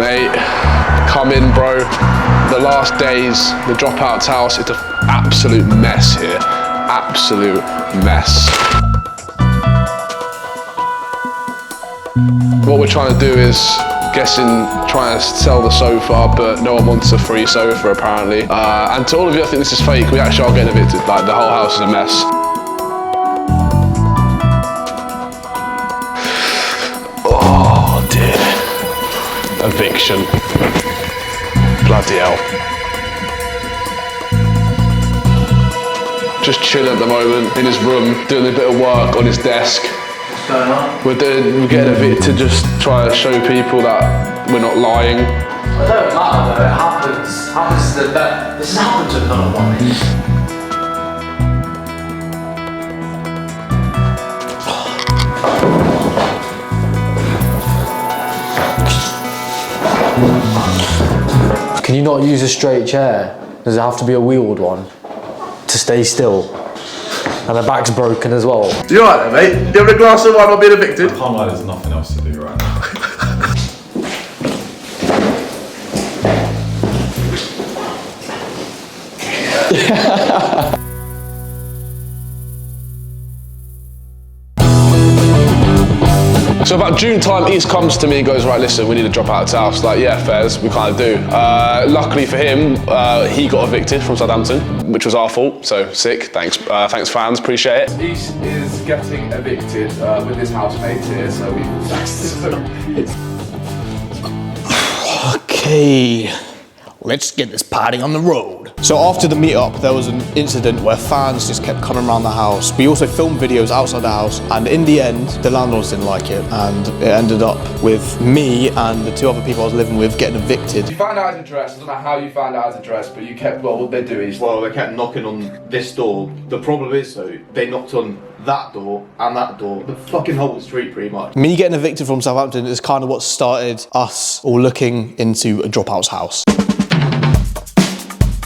Mate, come in, bro. The last days, the Dropouts house, it's an absolute mess here. Absolute mess. What we're trying to do is, trying to sell the sofa, but no one wants a free sofa apparently. And to all of you, I think this is fake. We actually are getting evicted. Like, the whole house is a mess. Oh dear. Eviction. Bloody hell. Just chilling at the moment in his room, doing a bit of work on his desk. What's going on? We're getting evicted to just try to show people that we're not lying. It don't matter though, it happens. Happens to the best. This has happened to another one. Can you not use a straight chair? Does it have to be a wheeled one to stay still? And the back's broken as well. You alright there, mate? You having a glass of wine or being evicted? I can't lie, there's nothing else to do right now. So about June time, East comes to me and goes, right, listen, we need to drop out of the house. Like, yeah, fairs, we kind of do. Luckily for him, he got evicted from Southampton, which was our fault, so sick. Thanks fans, appreciate it. East is getting evicted with his housemates here, so Okay, let's get this party on the road. So after the meetup, there was an incident where fans just kept coming around the house. We also filmed videos outside the house, and in the end, the landlords didn't like it, and it ended up with me and the two other people I was living with getting evicted. You found out his address. I don't know how you found out his address, but you kept, well, what they do is... Well, they kept knocking on this door. The problem is, though, they knocked on that door and that door, the fucking whole street pretty much. Me getting evicted from Southampton is kind of what started us all looking into a Dropouts house.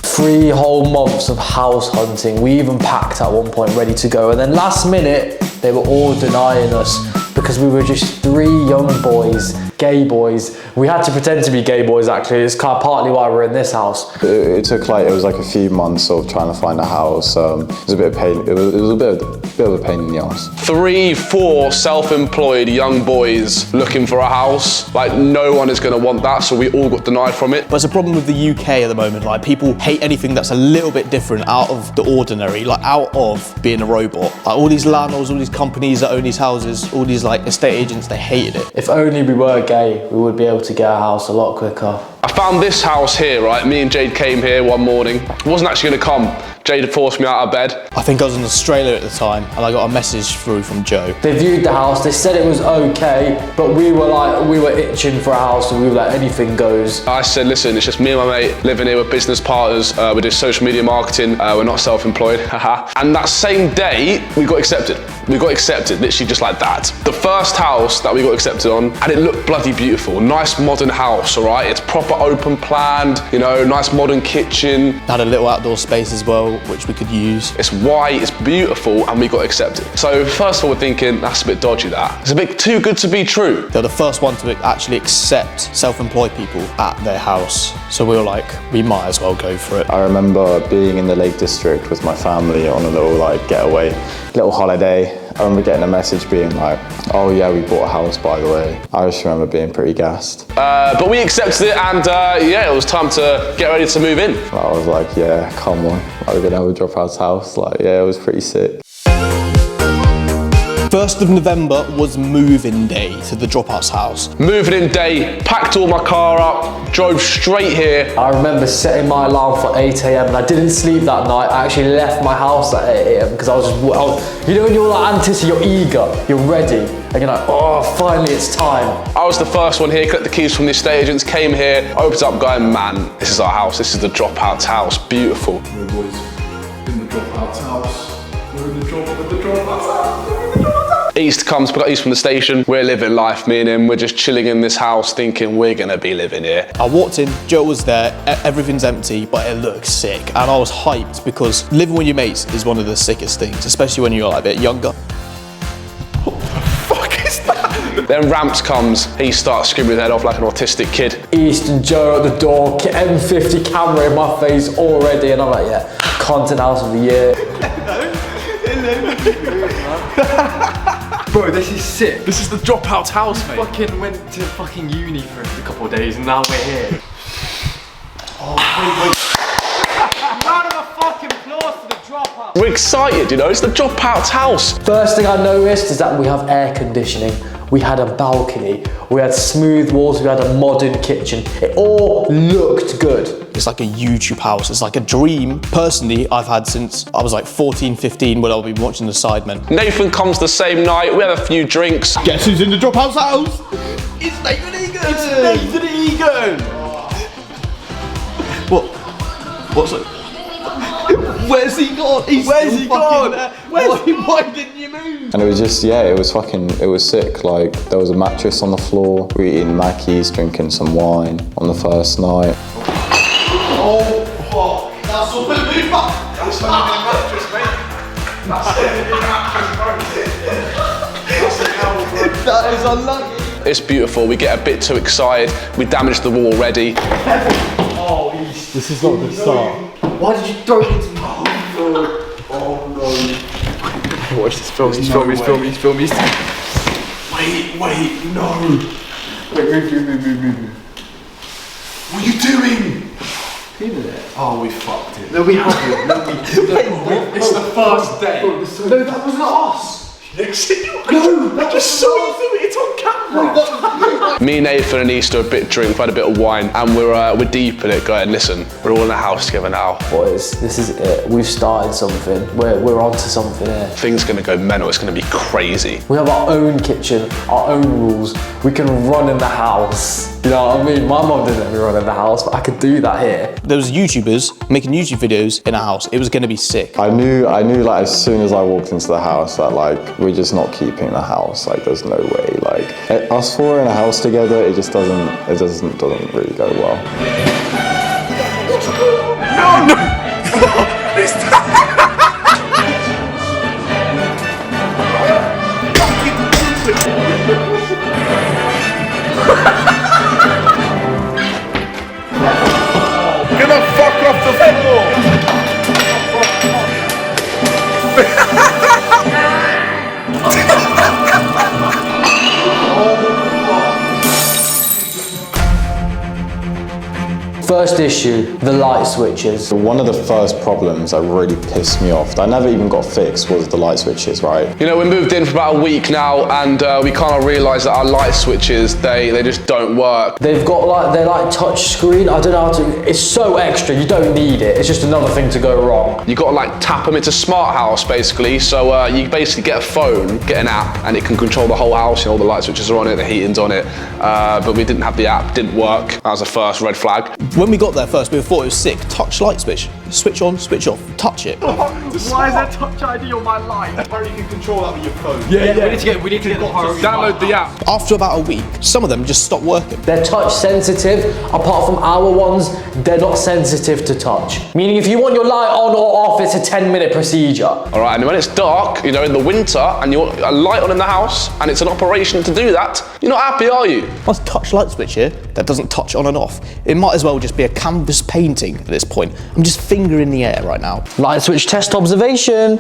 3 whole months of house hunting. We even packed at one point ready to go, and then last minute they were all denying us because we were just 3 young boys, gay boys. We had to pretend to be gay boys actually. It's kind of partly why we're in this house. It took it was like a few months of trying to find a house. It was a bit of pain. It was a bit of a pain in the ass. 3, 4 self-employed young boys looking for a house. Like, no one is gonna want that, so we all got denied from it. But it's a problem with the UK at the moment. Like, people hate anything that's a little bit different, out of the ordinary, like out of being a robot. Like, all these landlords, all these companies that own these houses, all these like estate agents, they hated it. If only we were gay, we would be able to get a house a lot quicker. I found this house here, right? Me and Jade came here one morning. I wasn't actually gonna come. Jade had forced me out of bed. I think I was in Australia at the time, and I got a message through from Joe. They viewed the house, they said it was okay, but we were itching for a house, and we were like, anything goes. I said, listen, it's just me and my mate living here, we're business partners, we do social media marketing, we're not self-employed, haha. And that same day, we got accepted. We got accepted, literally just like that. The first house that we got accepted on, and it looked bloody beautiful. Nice modern house, all right? It's proper open planned, you know, nice modern kitchen. Had a little outdoor space as well, which we could use. It's white, it's beautiful, and we got accepted. So first of all, we're thinking, that's a bit dodgy, that. It's a bit too good to be true. They're the first one to actually accept self-employed people at their house. So we were like, we might as well go for it. I remember being in the Lake District with my family on a little like getaway, little holiday. I remember getting a message being like, oh yeah, we bought a house by the way. I just remember being pretty gassed. But we accepted it, and yeah, it was time to get ready to move in. I was like, yeah, come on. We're gonna have a Dropouts house. Like, yeah, it was pretty sick. 1st of November was move-in day to the Dropouts house. Moving in day, packed all my car up, drove straight here. I remember setting my alarm for 8 AM and I didn't sleep that night. I actually left my house at 8 AM because I was you know when you're like you're eager, you're ready, and you're like, oh, finally it's time. I was the first one here, collected the keys from the estate agents, came here, opened up going, man, this is our house, this is the Dropouts house, beautiful. We're boys in the Dropouts house. We're in the Dropouts house. East comes, we got East from the station. We're living life, me and him. We're just chilling in this house thinking we're gonna be living here. I walked in, Joe was there, everything's empty, but it looks sick. And I was hyped because living with your mates is one of the sickest things, especially when you're like a bit younger. What the fuck is that? Then Rampz comes, he starts screaming his head off like an autistic kid. East and Joe at the door, M50 camera in my face already, and I'm like, yeah, content house of the year. Bro, this is sick. This is the Dropouts house, mate. Fucking went to fucking uni for a couple of days and now we're here. Round of a fucking applause for the Dropouts. We're excited, you know, it's the Dropouts house. First thing I noticed is that we have air conditioning, we had a balcony, we had smooth walls, we had a modern kitchen. It all looked good. It's like a YouTube house. It's like a dream, personally, I've had since I was like 14, 15 when I'll be watching the Sidemen. Nathan comes the same night, we have a few drinks. Guess who's in the Dropouts house? It's Nathan Egan! It's Nathan Egan! What's it? Where's he gone? Where's he gone? Why didn't you move? And it was just, yeah, it was sick. Like, there was a mattress on the floor. We were eating Mackies, drinking some wine on the first night. Oh, fuck. That's all the move up. That's not even a mattress, mate. That's not even a mattress, bro. That is unlucky. It's beautiful, we get a bit too excited, we damaged the wall already. Oh, this is not a good start. Why did you throw it into me? Oh no. Watch this film, he's filming. Wait, no. Move. What are you doing? Oh, we fucked it. No, we haven't. It's the first day. No, that wasn't us. No, I just saw you do it, it's on camera. Me, Nathan and East are a bit drunk, we've had a bit of wine, and we're deep in it going, listen, we're all in the house together now. Boys, this is it. We've started something. We're onto something here. Things are gonna go mental, it's gonna be crazy. We have our own kitchen, our own rules. We can run in the house. You know what I mean? My mum didn't let me run in the house, but I could do that here. There was YouTubers making YouTube videos in a house. It was gonna be sick. I knew like as soon as I walked into the house that like we're just not keeping the house. Like there's no way. Like us four in a house together, it doesn't really go well. No! Get the fuck off the floor! First issue, the light switches. One of the first problems that really pissed me off, that I never even got fixed, was the light switches, right? You know, we moved in for about a week now, and we kind of realised that our light switches, they just don't work. They've got they're like touch screen. I don't know how to, it's so extra, you don't need it. It's just another thing to go wrong. You got to like tap them. It's a smart house basically. So you basically get a phone, get an app, and it can control the whole house. You know, all the light switches are on it, the heating's on it. But we didn't have the app, didn't work. That was the first red flag. When we got there first, we thought it was sick. Touch light switch. Switch on, switch off. Touch it. Why is there Touch ID on my light? Apparently you can control that with your phone. Yeah. We need to get the priority. Download the app. After about a week, some of them just stopped working. They're touch sensitive. Apart from our ones, they're not sensitive to touch. Meaning if you want your light on or off, it's a 10-minute procedure. All right, and when it's dark, you know, in the winter, and you want a light on in the house, and it's an operation to do that, you're not happy, are you? What's touch light switch here that doesn't touch on and off? It might as well just be a canvas painting at this point. I'm just finger in the air right now. Light switch test observation.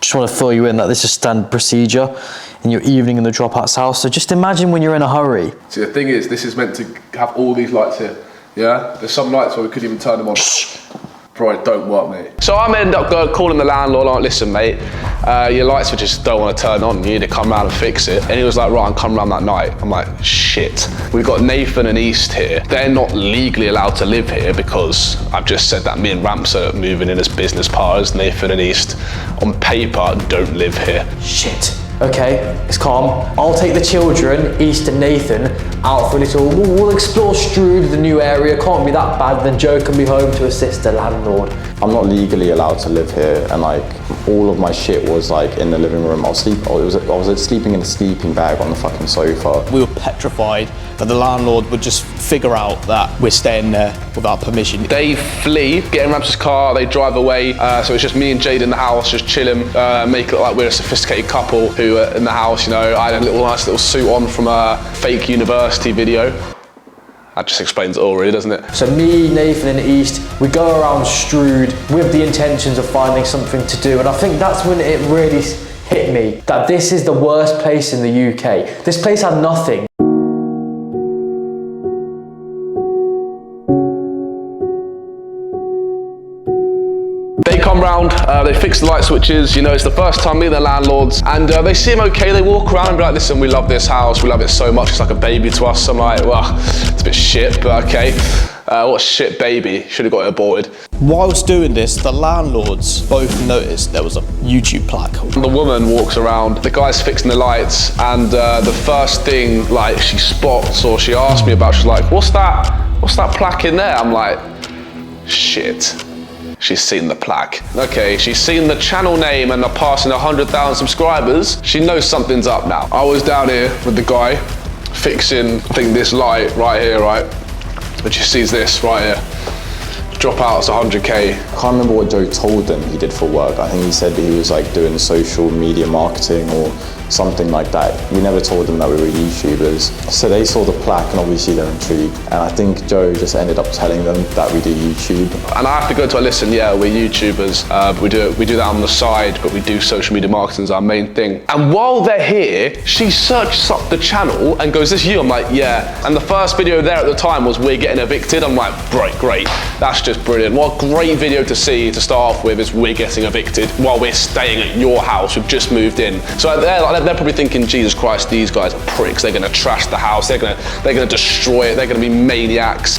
Just want to fill you in that this is standard procedure in your evening in the Dropouts house. So just imagine when you're in a hurry. See, the thing is, this is meant to have all these lights here. Yeah? There's some lights where we couldn't even turn them on. Bro, it don't work, mate. So I ended up calling the landlord, like, listen, mate, your light switches don't want to turn on. You need to come round and fix it. And he was like, right, I'm coming round that night. I'm like, shit. We've got Nathan and East here. They're not legally allowed to live here because I've just said that me and Rampz are moving in as business partners. Nathan and East, on paper, don't live here. Shit. Okay, it's calm. I'll take the children, East and Nathan, out for a little. We'll explore Strood, the new area. Can't be that bad. Then Joe can be home to assist the landlord. I'm not legally allowed to live here, and like all of my shit was like in the living room. I was sleeping in a sleeping bag on the fucking sofa. We were petrified that the landlord would just figure out that we're staying there without permission. They flee, get in Rampz's car, they drive away. So it's just me and Jade in the house, just chilling, make it look like we're a sophisticated couple who are in the house. You know, I had a nice little suit on from a fake university video. That just explains it all, really, doesn't it? So me, Nathan and East, we go around Strood with the intentions of finding something to do, and I think that's when it really hit me that this is the worst place in the UK. This place had nothing. They come round, they fix the light switches, you know, it's the first time meeting the landlords, and they seem okay. They walk around and be like, listen, we love this house, we love it so much, it's like a baby to us. I'm like, well, it's a bit shit, but okay. What a shit baby, should have got it aborted. Whilst doing this, the landlords both noticed there was a YouTube plaque. The woman walks around, the guy's fixing the lights, and the first thing like she spots or she asks me about, she's like, what's that plaque in there? I'm like, shit. She's seen the plaque. Okay, she's seen the channel name and they're passing 100,000 subscribers. She knows something's up now. I was down here with the guy fixing, I think, this light right here, right? And she sees this right here. Dropouts 100K. I can't remember what Joe told them he did for work. I think he said that he was like doing social media marketing or something like that. We never told them that we were YouTubers. So they saw the plaque and obviously they're intrigued. And I think Joe just ended up telling them that we do YouTube. And I have to go to her, listen, yeah, we're YouTubers. We do that on the side, but we do social media marketing as our main thing. And while they're here, she searches up the channel and goes, this you? I'm like, yeah. And the first video there at the time was we're getting evicted. I'm like, great. That's just brilliant. What a great video to see to start off with is we're getting evicted while we're staying at your house. We've just moved in. So they're probably thinking, Jesus Christ, these guys are pricks. They're gonna trash the house. They're gonna destroy it. They're gonna be maniacs.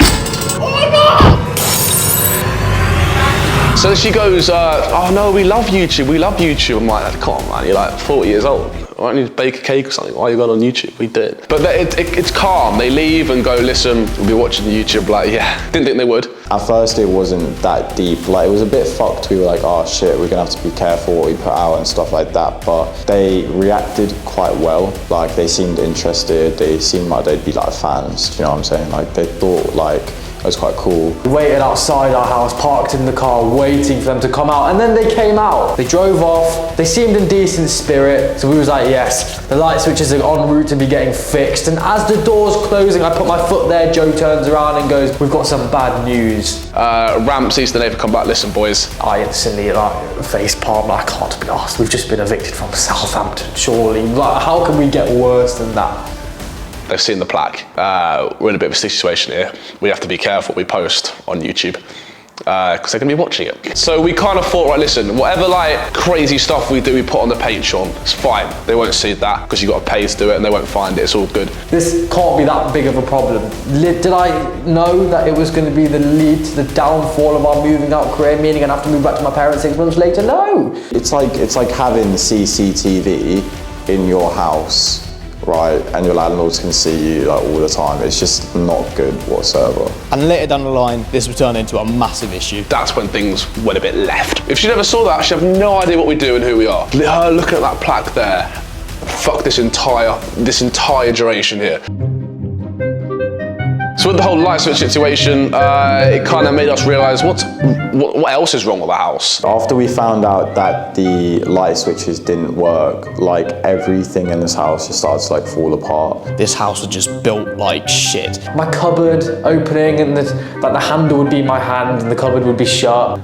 So she goes, oh no, we love YouTube. We love YouTube. I'm like, come on, man. You're like 40 years old. Why don't you bake a cake or something? Why are you going on YouTube? We did. But it's calm. They leave and go, listen, we'll be watching the YouTube. Like, yeah, didn't think they would. At first, it wasn't that deep. Like, it was a bit fucked. We were like, oh shit, we're gonna have to be careful what we put out and stuff like that. But they reacted quite well. Like, they seemed interested. They seemed like they'd be like fans. Do you know what I'm saying? Like, they thought like, it was quite cool. We waited outside our house, parked in the car, waiting for them to come out, and then they came out. They drove off, they seemed in decent spirit, so we was like, yes, the light switches are en route to be getting fixed, and as the door's closing, I put my foot there, Joe turns around and goes, we've got some bad news. Rampz sees the neighbour come back, listen boys. I instantly face palm, I can't be asked, we've just been evicted from Southampton, surely. Like, how can we get worse than that? They've seen the plaque. We're in a bit of a situation here. We have to be careful what we post on YouTube because they're gonna be watching it. So we kind of thought, right, listen, whatever like crazy stuff we do, we put on the Patreon, it's fine. They won't see that because you've got to pay to do it and they won't find it, it's all good. This can't be that big of a problem. Did I know that it was going to be the lead to the downfall of our moving out career, meaning I'd have to move back to my parents 6 months later? No. It's like having CCTV in your house, right, and your landlords can see you like all the time. It's just not good whatsoever. And later down the line, this would turn into a massive issue. That's when things went a bit left. If she never saw that, she'd have no idea what we do and who we are. Her looking at that plaque there, fuck this entire duration here. So with the whole light switch situation, it kind of made us realise what else is wrong with the house. After we found out that the light switches didn't work, like everything in this house just started to like fall apart. This house was just built like shit. My cupboard opening and the handle would be in my hand and the cupboard would be shut.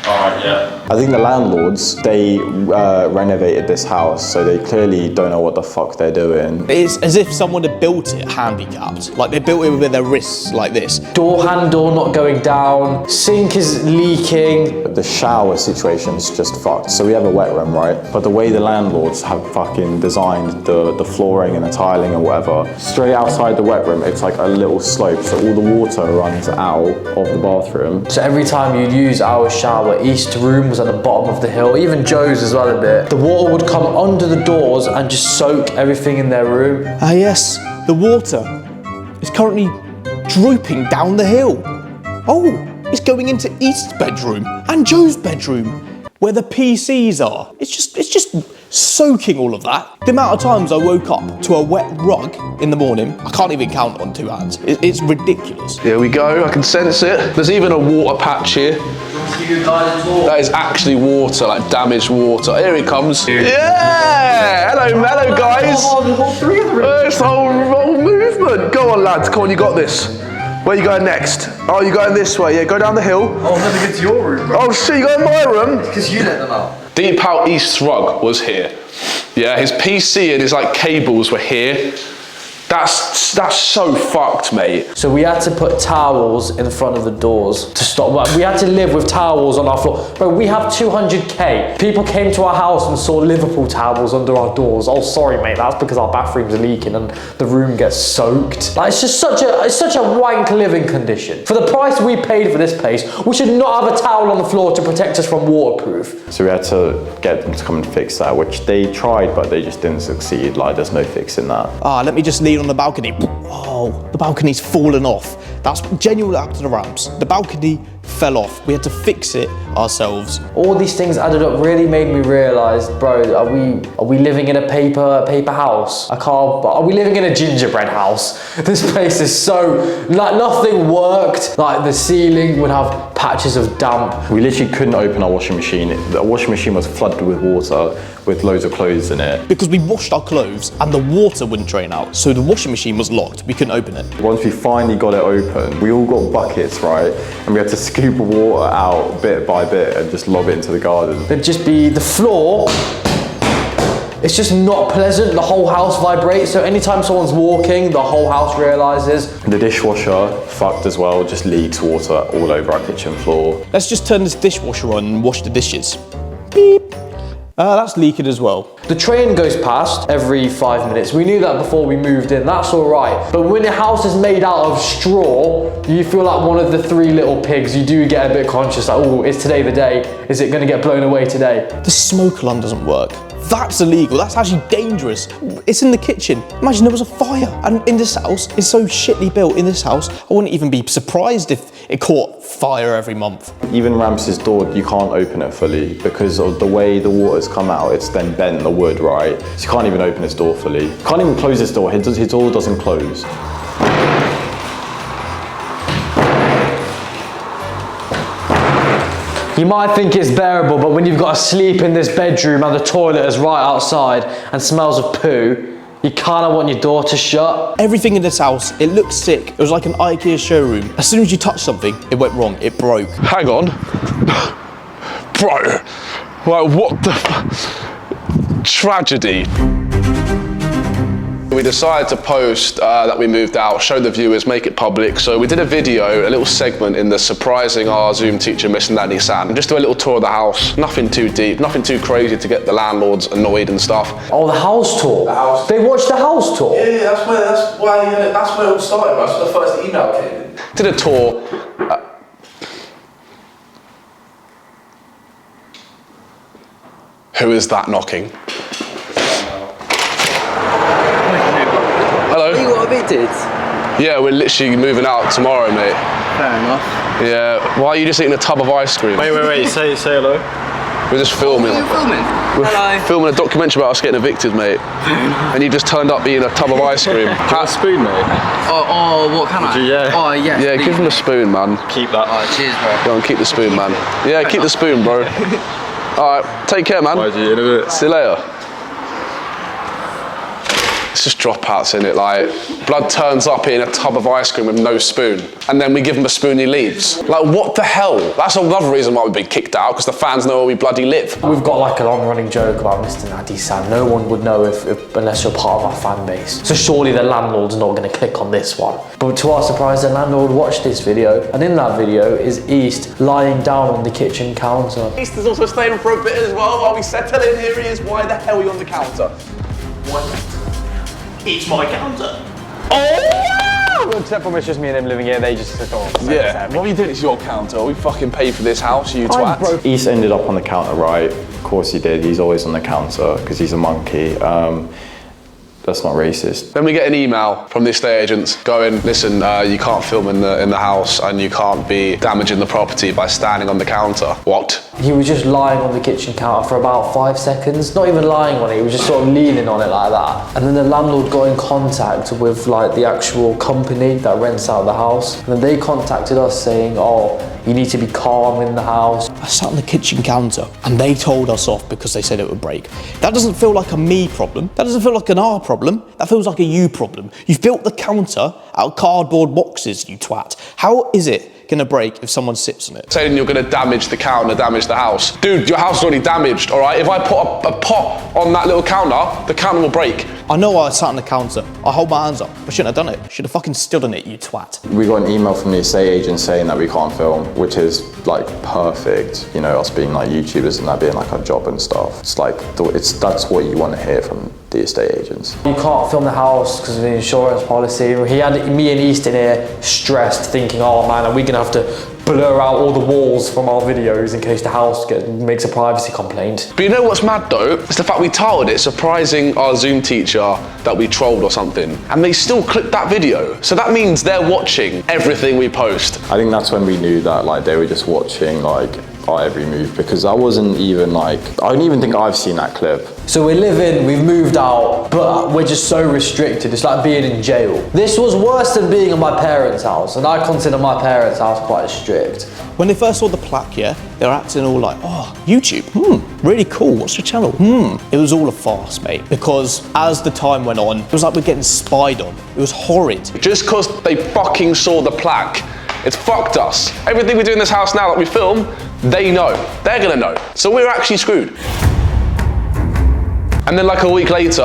Alright, yeah. I think the landlords, they renovated this house, so they clearly don't know what the fuck they're doing. It's as if someone had built it handicapped. Like they built it with their wrists like this. Door handle not going down, sink is leaking. The shower situation's just fucked. So we have a wet room, right? But the way the landlords have fucking designed the flooring and the tiling and whatever, straight outside the wet room, it's like a little slope, so all the water runs out of the bathroom. So every time you'd use our shower, East room was at the bottom of the hill, even Joe's as well a bit. The water would come under the doors and just soak everything in their room. Ah yes, the water is currently drooping down the hill. Oh, is going into East's bedroom and Joe's bedroom, where the PCs are. It's just soaking all of that. The amount of times I woke up to a wet rug in the morning, I can't even count on 2 hands. It's ridiculous. Here we go, I can sense it. There's even a water patch here. That is actually water, like damaged water. Here he comes. Yeah! Hello guys. It's the whole movement. Go on lads, come on, you got this. Where are you going next? Oh, you're going this way, yeah, go down the hill. Oh, I'm never get to your room, bro. Oh shit, you go in my room? Because you let them out. Deep Out East's rug was here. Yeah, his PC and his like cables were here. That's so fucked, mate. So we had to put towels in front of the doors to stop. We had to live with towels on our floor. Bro, we have 200k. People came to our house and saw Liverpool towels under our doors. Oh, sorry, mate. That's because our bathrooms are leaking and the room gets soaked. Like, it's just such a wank living condition. For the price we paid for this place, we should not have a towel on the floor to protect us from waterproof. So we had to get them to come and fix that, which they tried, but they just didn't succeed. Like, there's no fixing that. Let me just lean on the balcony. Oh, the balcony's fallen off. That's genuinely up to the Rampz. The balcony fell off. We had to fix it ourselves. All these things added up really made me realise, bro, are we living in a paper house? Are we living in a gingerbread house? This place is so, like, nothing worked. Like, the ceiling would have patches of damp. We literally couldn't open our washing machine. The washing machine was flooded with water with loads of clothes in it. Because we washed our clothes and the water wouldn't drain out, so the washing machine was locked. We couldn't open it. Once we finally got it open, we all got buckets, right? And we had to scoop water out bit by bit and just lob it into the garden. There'd just be the floor. It's just not pleasant. The whole house vibrates. So anytime someone's walking, the whole house realises. The dishwasher, fucked as well, just leaks water all over our kitchen floor. Let's just turn this dishwasher on and wash the dishes. Beep. That's leaking as well. The train goes past every 5 minutes. We knew that before we moved in, that's all right. But when the house is made out of straw, you feel like one of the 3 little pigs. You do get a bit conscious, like, oh, is today the day? Is it gonna get blown away today? The smoke alarm doesn't work. That's illegal, that's actually dangerous. It's in the kitchen. Imagine there was a fire. And in this house, it's so shitly built in this house, I wouldn't even be surprised if it caught fire every month. Even Ramph's door, you can't open it fully because of the way the water's come out. It's then bent the wood, right? So you can't even open his door fully. Can't even close his door. His door doesn't close. You might think it's bearable, but when you've got to sleep in this bedroom and the toilet is right outside and smells of poo, you kind of want your door to shut. Everything in this house, it looks sick. It was like an IKEA showroom. As soon as you touched something, it went wrong, it broke. Hang on. Bro, like what the tragedy. We decided to post that we moved out, show the viewers, make it public. So we did a video, a little segment in the surprising our Zoom teacher missing that Nissan. Just do a little tour of the house. Nothing too deep, nothing too crazy to get the landlords annoyed and stuff. Oh, the house tour. They watched the house tour. Yeah, that's where it all started, bro. That's where the first email came in. Did a tour. Who is that knocking? Hello? You got evicted? Yeah, we're literally moving out tomorrow, mate. Fair enough. Yeah, why are you just eating a tub of ice cream? Wait, say hello. We're just filming. You're filming? We're filming a documentary about us getting evicted, mate. And you just turned up eating a tub of ice cream. Have a spoon, mate. Oh, what can I? Yeah. Oh, yes. Yeah, give him the spoon, man. Keep that. Oh, cheers, bro. Go on, keep the spoon, man. Yeah, keep the spoon, bro. All right, take care, man. Bye, G, in a bit. See you later. It's just dropouts, innit? Like, blood turns up eating a tub of ice cream with no spoon, and then we give him a spoon, he leaves. Like, what the hell? That's another reason why we've been kicked out, because the fans know where we bloody live. We've got like a long-running joke about Mr. Nadi-san. No one would know if unless you're part of our fan base. So surely the landlord's not going to click on this one. But to our surprise, the landlord watched this video, and in that video is East lying down on the kitchen counter. East is also staying for a bit as well while we settle in. Here he is. Why the hell are you on the counter? What? It's my counter. Oh! Except for it's just me and him living here, they just sit on. Yeah, what are you doing? It's your counter. We fucking paid for this house, you twat. East ended up on the counter, right? Of course he did. He's always on the counter because he's a monkey. That's not racist. Then we get an email from the estate agents going, listen, you can't film in the house and you can't be damaging the property by standing on the counter. What? He was just lying on the kitchen counter for about 5 seconds, not even lying on it, he was just sort of leaning on it like that. And then the landlord got in contact with like the actual company that rents out the house. And then they contacted us saying, oh, you need to be calm in the house. I sat on the kitchen counter and they told us off because they said it would break. That doesn't feel like a me problem. That doesn't feel like an our problem. That feels like a you problem. You've built the counter out of cardboard boxes, you twat. How is it gonna break if someone sits on it? Saying you're gonna damage the counter, damage the house. Dude, your house is already damaged, all right? If I put a pot on that little counter, the counter will break. I know I sat on the counter. I hold my hands up. I shouldn't have done it. Should have fucking stood on it, you twat. We got an email from the estate agent saying that we can't film, which is like perfect. You know, us being like YouTubers and that being like our job and stuff. It's like, that's what you want to hear from the estate agents. You can't film the house because of the insurance policy. He had me and Easton here stressed, thinking, oh man, are we gonna have to blur out all the walls from our videos in case the house makes a privacy complaint. But you know what's mad though? It's the fact we titled it surprising our Zoom teacher that we trolled or something. And they still clicked that video. So that means they're watching everything we post. I think that's when we knew that like they were just watching like our every move, because I wasn't even like, I don't even think I've seen that clip. So we're living, we've moved out, but we're just so restricted. It's like being in jail. This was worse than being in my parents' house, and I consider my parents' house quite strict. When they first saw the plaque, yeah, they were acting all like, oh, YouTube, really cool, what's your channel? It was all a farce, mate, because as the time went on, it was like we're getting spied on. It was horrid. Just because they fucking saw the plaque, it's fucked us. Everything we do in this house now that we film, they know. They're gonna know. So we're actually screwed. And then like a week later,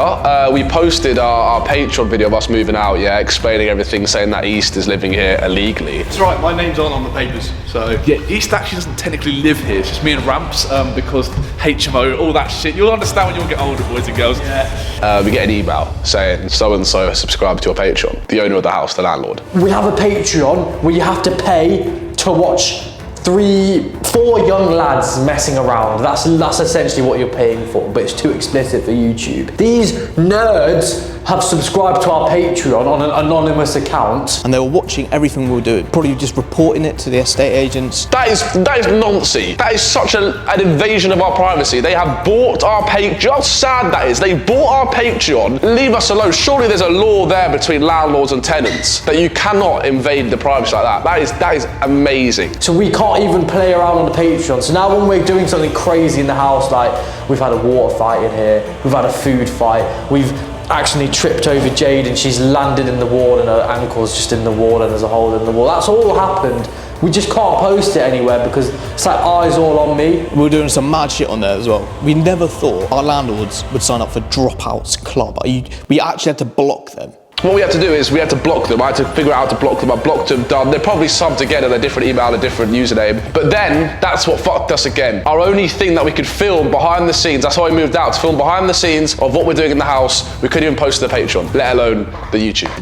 we posted our Patreon video of us moving out, yeah, explaining everything, saying that East is living here illegally. It's right, my name's on the papers, so. Yeah, East actually doesn't technically live here, it's just me and Rampz, because HMO, all that shit. You'll understand when you all get older, boys and girls. Yeah. We get an email saying, so-and-so subscribe to your Patreon, the owner of the house, the landlord. We have a Patreon where you have to pay to watch 3-4 young lads messing around. That's essentially what you're paying for, but it's too explicit for YouTube. These nerds have subscribed to our Patreon on an anonymous account. And they were watching everything we were doing, probably just reporting it to the estate agents. That is nonsense. That is such an invasion of our privacy. They have bought our Patreon. How sad that is. They bought our Patreon. Leave us alone. Surely there's a law there between landlords and tenants that you cannot invade the privacy like that. That is amazing. So we can't even play around on the Patreon. So now when we're doing something crazy in the house, like we've had a water fight in here, we've had a food fight, we've actually tripped over Jade and she's landed in the wall and her ankle's just in the wall and there's a hole in the wall. That's all happened. We just can't post it anywhere because it's like eyes all on me. We were doing some mad shit on there as well. We never thought our landlords would sign up for Dropouts Club. We actually had to block them. What we had to do is we had to block them. I had to figure out how to block them. I blocked them, done. They're probably subbed again at a different email, a different username. But then, that's what fucked us again. Our only thing that we could film behind the scenes, that's why we moved out, to film behind the scenes of what we're doing in the house. We couldn't even post to the Patreon, let alone the YouTube.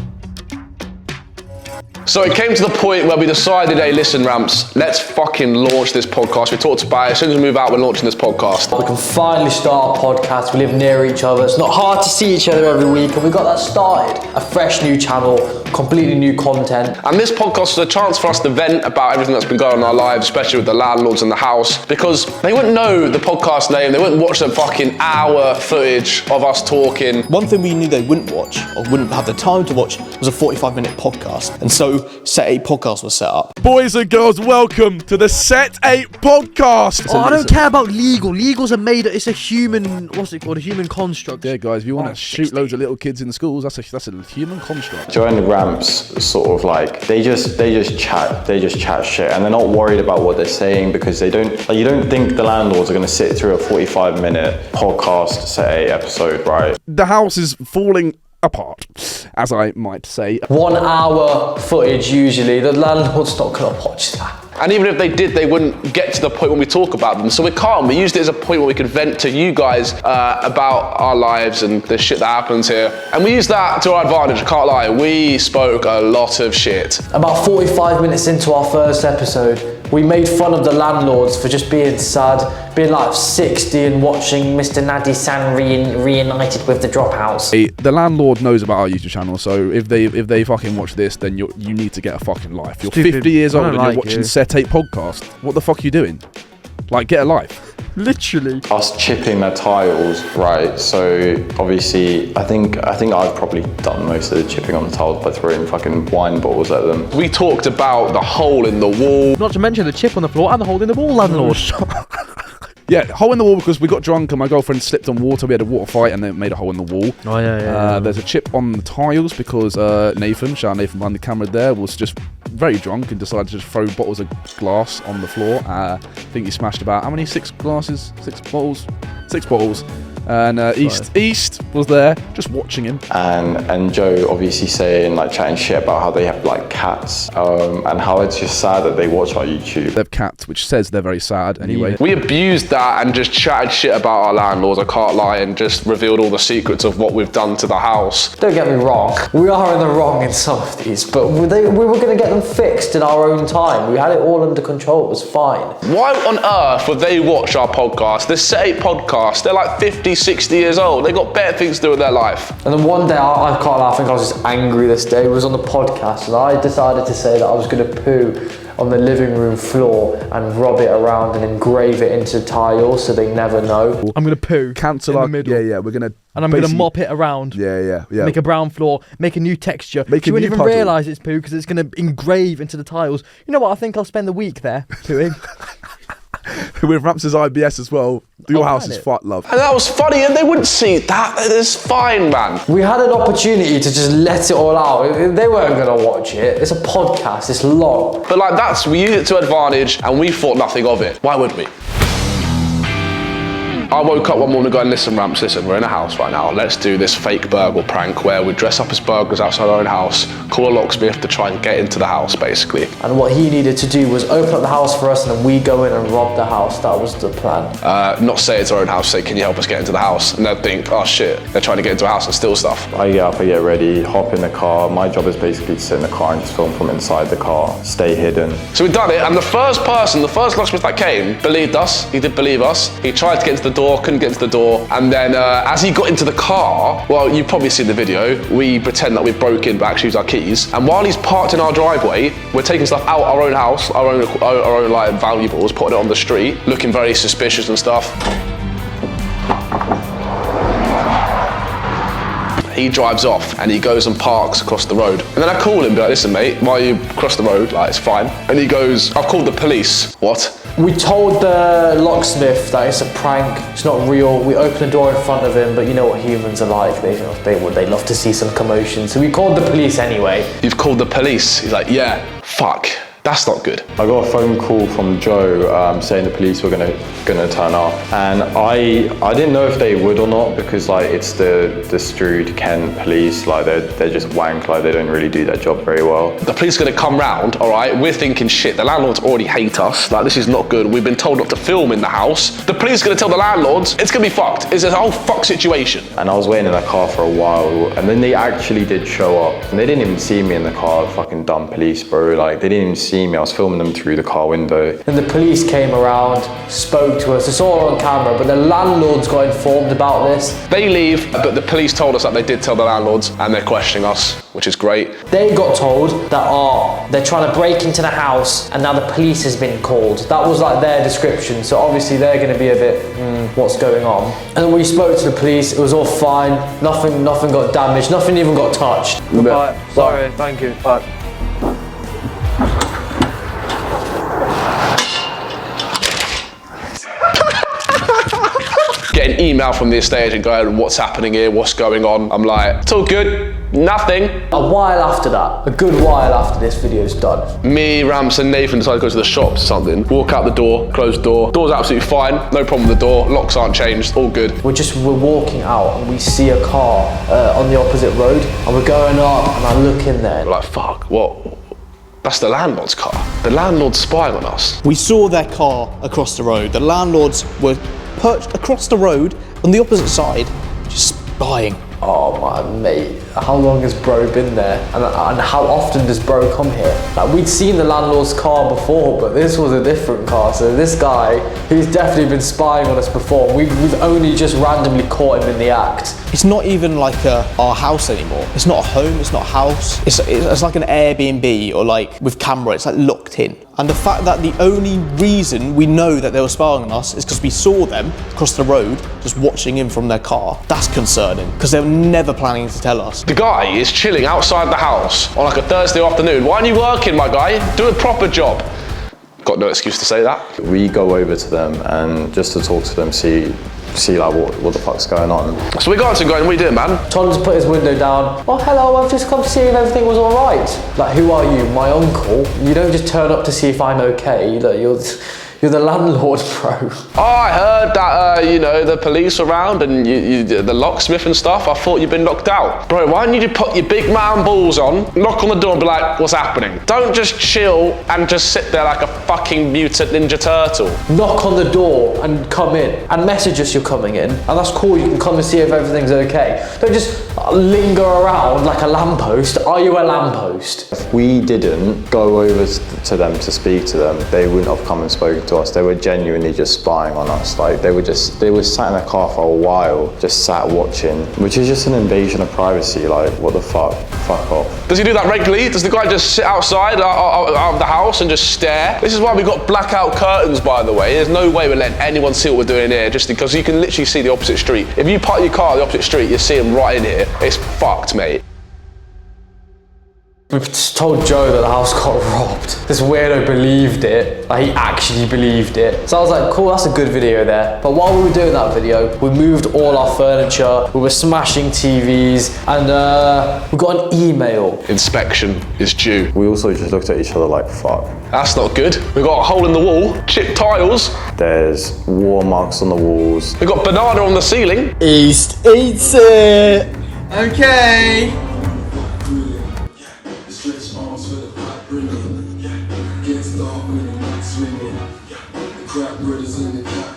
So it came to the point where we decided, hey, listen, Rampz, let's fucking launch this podcast. We talked about it. As soon as we move out, we're launching this podcast. We can finally start a podcast. We live near each other. It's not hard to see each other every week, and we got that started. A fresh new channel, completely new content. And this podcast was a chance for us to vent about everything that's been going on in our lives, especially with the landlords in the house, because they wouldn't know the podcast name. They wouldn't watch the fucking hour footage of us talking. One thing we knew they wouldn't watch, or wouldn't have the time to watch, was a 45-minute podcast. And so Set 8 podcast was set up. Boys and girls, welcome to the Set 8 podcast. Oh, I don't care about legal. Legal's it's a human, what's it called? A human construct. Yeah, guys, if you want to shoot loads of little kids in the schools, that's a human construct. Join the Rampz, sort of like, they just chat shit, and they're not worried about what they're saying because they don't, like, you don't think the landlords are going to sit through a 45-minute podcast Set 8 episode, right? The house is falling apart, as I might say. 1 hour footage usually. The landlord's not gonna watch that. And even if they did, they wouldn't get to the point when we talk about them. So we can't. We used it as a point where we could vent to you guys about our lives and the shit that happens here. And we used that to our advantage, I can't lie. We spoke a lot of shit. About 45 minutes into our first episode, We made fun of the landlords for just being sad, being like 60 and watching Mr. Nadi-san reunited with the Dropouts. The landlord knows about our YouTube channel, so if they fucking watch this, then you need to get a fucking life. You're 50 years old and you're watching Set 8 podcast. What the fuck are you doing? Like, get a life. Literally. Us chipping their tiles, right? So obviously, I think I've probably done most of the chipping on the tiles by throwing fucking wine bottles at them. We talked about the hole in the wall. Not to mention the chip on the floor and the hole in the wall, landlord. Yeah, hole in the wall because we got drunk and my girlfriend slipped on water. We had a water fight and then made a hole in the wall. Oh yeah. There's a chip on the tiles because Nathan, shout out Nathan behind the camera there, was just very drunk and decided to just throw bottles of glass on the floor. I think he smashed about, how many? 6 glasses? 6 bottles? 6 bottles. And East was there, just watching him. And Joe obviously saying, like, chatting shit about how they have, like, cats, and how it's just sad that they watch our YouTube. They have cats, which says they're very sad anyway. Yeah. We abused that and just chatted shit about our landlords, I can't lie, and just revealed all the secrets of what we've done to the house. Don't get me wrong, we are in the wrong in some of these, but we were going to get them fixed in our own time. We had it all under control, it was fine. Why on earth would they watch our podcast? The Set 8 podcast, they're like 50, 60 years old. They got better things to do with their life. And then one day, I can't lie, I think I was just angry this day. It was on the podcast and I decided to say that I was going to poo on the living room floor and rub it around and engrave it into tiles so they never know. I'm going to poo Cancel in our, the middle. Yeah, we're going to... And I'm going to mop it around. Yeah. Make a brown floor, make a new texture. Make you a won't new even puddle. realise it's poo because it's going to engrave into the tiles. You know what, I think I'll spend the week there pooing. With Rampz' IBS as well. Your house is fucked, love. And that was funny, and they wouldn't see that. It's fine, man. We had an opportunity to just let it all out. They weren't going to watch it. It's a podcast, it's long. But like we used it to advantage, and we thought nothing of it. Why would we? I woke up one morning going, listen, Rampz, listen, we're in a house right now. Let's do this fake burglar prank where we dress up as burglars outside our own house, call a locksmith to try and get into the house, basically. And what he needed to do was open up the house for us and then we go in and rob the house. That was the plan. Not say it's our own house, say, can you help us get into the house? And they'll think, oh shit, they're trying to get into a house and steal stuff. I get up, I get ready, hop in the car. My job is basically to sit in the car and just film from inside the car, stay hidden. So we've done it, and the first locksmith that came believed us. He did believe us. He tried to get into the door, couldn't get into the door. And then as he got into the car, well, you've probably seen the video, we pretend that we've broken but actually use our keys. And while he's parked in our driveway, we're taking stuff out our own house, our own like valuables, putting it on the street, looking very suspicious and stuff. He drives off and he goes and parks across the road. And then I call him, be like, listen mate, why are you across the road? Like, it's fine. And he goes, I've called the police. What? We told the locksmith that it's a prank, it's not real. We opened the door in front of him, but you know what humans are like. They love to see some commotion. So we called the police anyway. You've called the police? He's like, yeah, fuck. That's not good. I got a phone call from Joe saying the police were gonna turn up, and I didn't know if they would or not because like it's the Strood Kent police, like they're just wank, like they don't really do their job very well. The police are gonna come round, all right? We're thinking shit. The landlords already hate us. Like this is not good. We've been told not to film in the house. The police are gonna tell the landlords it's gonna be fucked. It's a whole fuck situation. And I was waiting in the car for a while, and then they actually did show up, and they didn't even see me in the car. Fucking dumb police, bro. Like they didn't even see me. I was filming them through the car window. And the police came around, spoke to us. It's all on camera, but the landlords got informed about this. They leave, but the police told us that they did tell the landlords, and they're questioning us, which is great. They got told that they're trying to break into the house, and now the police has been called. That was like their description, so obviously they're going to be a bit, what's going on? And we spoke to the police. It was all fine. Nothing got damaged. Nothing even got touched. Right, sorry, thank you. Bye. Get an email from the estate agent going, what's happening here, what's going on? I'm like, it's all good, nothing. A while after that, a good while after this video's done. Me, Rampz and Nathan decided to go to the shops or something. Walk out the door, close the door. Door's absolutely fine, no problem with the door. Locks aren't changed, all good. We're walking out and we see a car on the opposite road and we're going up and I look in there. We're like, fuck, what? That's the landlord's car. The landlord's spying on us. We saw their car across the road. The landlords were perched across the road on the opposite side, just spying. Oh my mate, how long has bro been there? And how often does bro come here? Like, we'd seen the landlord's car before, but this was a different car. So this guy, he's definitely been spying on us before. We've only just randomly caught him in the act. It's not even like our house anymore. It's not a home, it's not a house. It's like an Airbnb or like with camera, it's like locked in. And the fact that the only reason we know that they were spying on us is because we saw them across the road just watching in from their car. That's concerning, because they were never planning to tell us. The guy is chilling outside the house on like a Thursday afternoon. Why aren't you working, my guy? Do a proper job. Got no excuse to say that. We go over to them and just to talk to them, see like what the fuck's going on. So we got to go and what are you doing, man? Tom's put his window down. Oh, hello, I've just come to see if everything was all right. Like, who are you? My uncle? You don't just turn up to see if I'm okay. Look, you're the landlord, bro. Oh, I heard that, you know, the police were around and the locksmith and stuff. I thought you'd been knocked out. Bro, why don't you just put your big man balls on, knock on the door and be like, what's happening? Don't just chill and just sit there like a fucking mutant ninja turtle. Knock on the door and come in and message us you're coming in, and that's cool. You can come and see if everything's okay. Don't just linger around like a lamppost. Are you a lamppost? If we didn't go over to them to speak to them, they wouldn't have come and spoken to us. They were genuinely just spying on us. Like, they were sat in their car for a while, just sat watching, which is just an invasion of privacy. Like, what the fuck? Fuck off. Does he do that regularly? Does the guy just sit outside out of the house and just stare? This is why we got blackout curtains, by the way. There's no way we're letting anyone see what we're doing here, just because you can literally see the opposite street. If you park your car on the opposite street, you see him right in here. It's fucked, mate. We told Joe that the house got robbed. This weirdo believed it. Like, he actually believed it. So I was like, cool, that's a good video there. But while we were doing that video, we moved all our furniture, we were smashing TVs, and we got an email. Inspection is due. We also just looked at each other like, fuck. That's not good. We got a hole in the wall, chipped tiles. There's war marks on the walls. We got banana on the ceiling. East eats it. Okay.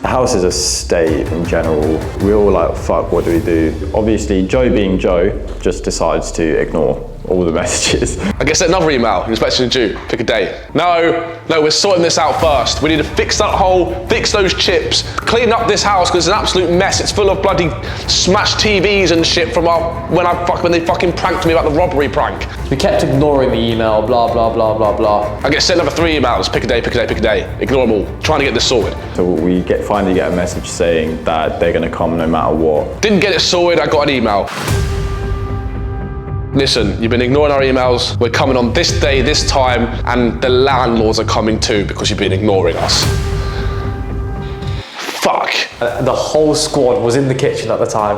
The house is a state in general. We're all like, fuck, what do we do? Obviously, Joe being Joe, just decides to ignore all the messages. I guess another email, inspection due, pick a day. No, we're sorting this out first. We need to fix that hole, fix those chips, clean up this house because it's an absolute mess. It's full of bloody smashed TVs and shit from when they fucking pranked me about the robbery prank. We kept ignoring the email, blah, blah, blah, blah, blah. I get sent another 3 emails, pick a day, pick a day, pick a day. Ignore them all, trying to get this sorted. So we finally get a message saying that they're gonna come no matter what. Didn't get it sorted, I got an email. Listen, you've been ignoring our emails. We're coming on this day, this time, and the landlords are coming too because you've been ignoring us. Fuck. The whole squad was in the kitchen at the time.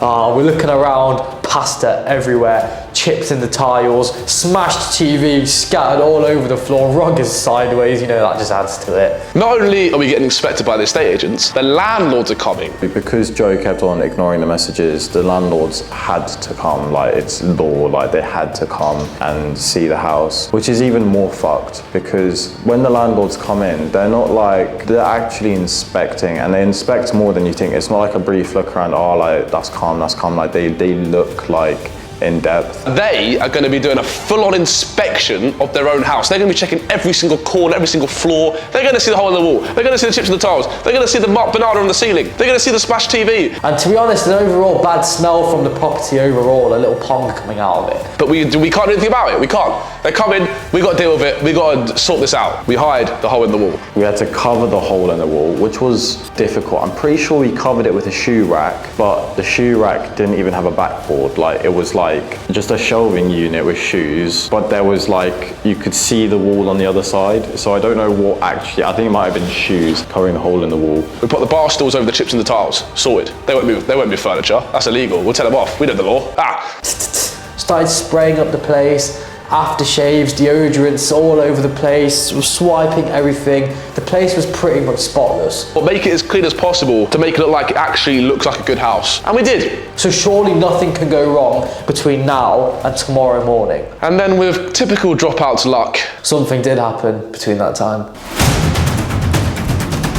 We're looking around, pasta everywhere, chips in the tiles, smashed TV scattered all over the floor, rug is sideways, you know, that just adds to it. Not only are we getting inspected by the estate agents, the landlords are coming. Because Joe kept on ignoring the messages, the landlords had to come, like it's law, like they had to come and see the house, which is even more fucked because when the landlords come in, they're not like, they're actually inspecting, and they inspect more than you think. It's not like a brief look around, oh, like that's calm, like they look like in depth. They are going to be doing a full-on inspection of their own house. They're going to be checking every single corner, every single floor. They're going to see the hole in the wall. They're going to see the chips in the tiles. They're going to see the banana on the ceiling. They're going to see the smashed TV. And to be honest, an overall bad smell from the property overall, a little pong coming out of it. But we can't do anything about it. We can't. They're coming. We got to deal with it. We got to sort this out. We hide the hole in the wall. We had to cover the hole in the wall, which was difficult. I'm pretty sure we covered it with a shoe rack, but the shoe rack didn't even have a backboard. Like, it was like just a shelving unit with shoes, but there was like, you could see the wall on the other side. So I don't know what actually, I think it might have been shoes covering the hole in the wall. We put the bar stools over the chips and the tiles. Sorted. They won't move furniture. That's illegal. We'll tell them off. We know the law. Started spraying up the place. Aftershaves, deodorants all over the place, was swiping everything. The place was pretty much spotless. But make it as clean as possible to make it look like it actually looks like a good house. And we did. So surely nothing can go wrong between now and tomorrow morning. And then with typical Dropouts luck, something did happen between that time.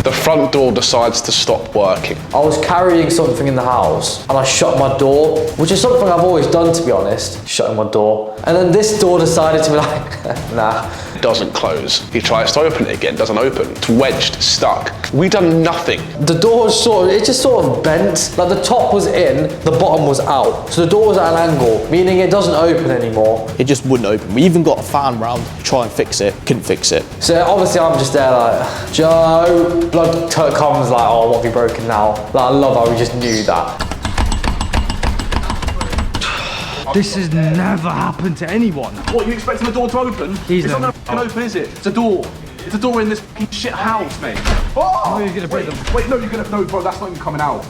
The front door decides to stop working. I was carrying something in the house and I shut my door, which is something I've always done, to be honest, shutting my door. And then this door decided to be like, nah. It doesn't close. He tries to open it again, doesn't open. It's wedged, stuck. We done nothing. The door it just sort of bent. Like the top was in, the bottom was out. So the door was at an angle, meaning it doesn't open anymore. It just wouldn't open. We even got a fan round to try and fix it. Couldn't fix it. So obviously I'm just there like, Joe. Blood comes like, oh, what have you broken now? Like, I love how we just knew that. This has never happened to anyone. What, you expecting the door to open? He's it's not gonna open, is it? It's a door. It's a door in this fucking shit house, mate. Oh! You're gonna break them. Wait, no, you're gonna, no, bro, that's not even coming out.